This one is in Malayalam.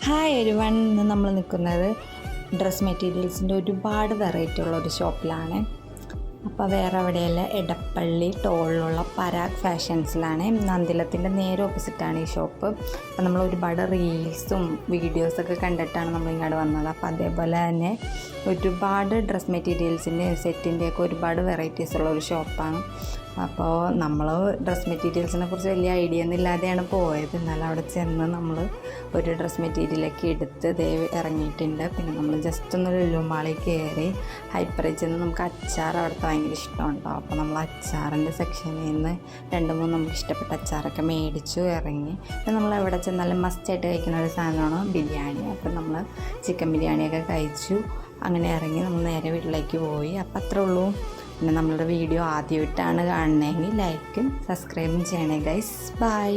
ഹായ് എവരിവൺ, ഇന്ന് നമ്മൾ നിൽക്കുന്നത് ഡ്രസ് മെറ്റീരിയൽസിൻ്റെ ഒരുപാട് വെറൈറ്റി ഉള്ള ഒരു ഷോപ്പിലാണ്. അപ്പോൾ വേറെ എവിടെയല്ല, എടപ്പള്ളി ടോളിലുള്ള പരാഗ് ഫാഷൻസിലാണ്. നന്ദിലത്തിൻ്റെ നേരെ ഓപ്പോസിറ്റാണ് ഈ ഷോപ്പ്. അപ്പോൾ നമ്മൾ ഒരുപാട് റീൽസും വീഡിയോസൊക്കെ കണ്ടിട്ടാണ് നമ്മൾ ഇങ്ങോട്ട് വന്നത്. അപ്പോൾ അതേപോലെ തന്നെ ഒരുപാട് ഡ്രസ് മെറ്റീരിയൽസിൻ്റെ സെറ്റിൻ്റെയൊക്കെ ഒരുപാട് വെറൈറ്റീസ് ഉള്ള ഒരു ഷോപ്പാണ്. അപ്പോൾ നമ്മൾ ഡ്രസ് മെറ്റീരിയൽസിനെ കുറിച്ച് വലിയ ഐഡിയ ഒന്നും ഇല്ലാതെയാണ് പോയത്. എന്നാലും അവിടെ ചെന്ന് നമ്മൾ ഒരു ഡ്രസ് മെറ്റീരിയലൊക്കെ എടുത്ത് ഇറങ്ങിയിട്ടുണ്ട്. പിന്നെ നമ്മൾ ജസ്റ്റ് ഒന്ന് ലുലുമാളിൽ കയറി ഹൈപ്പറിൽ ചെന്ന് നമുക്ക് അച്ചാർ അവിടുത്തെ ഭയങ്കര ഇഷ്ടമുണ്ടാവും. അപ്പോൾ നമ്മൾ അച്ചാറിൻ്റെ സെക്ഷനിൽ നിന്ന് 2-3 നമുക്ക് ഇഷ്ടപ്പെട്ട അച്ചാറൊക്കെ മേടിച്ചു ഇറങ്ങി. പിന്നെ നമ്മൾ എവിടെ ചെന്നാലും മസ്റ്റായിട്ട് കഴിക്കുന്ന ഒരു സാധനമാണ് ബിരിയാണി. അപ്പോൾ നമ്മൾ ചിക്കൻ ബിരിയാണിയൊക്കെ കഴിച്ചു. അങ്ങനെ ഇറങ്ങി നമ്മൾ നേരെ വീട്ടിലേക്ക് പോയി. അപ്പോൾ അത്രേ ഉള്ളൂ. പിന്നെ നമ്മളുടെ വീഡിയോ ആദ്യമായിട്ടാണ് കാണണമെങ്കിൽ ലൈക്കും സബ്സ്ക്രൈബും ചെയ്യണേ ഗൈസ്. ബൈ.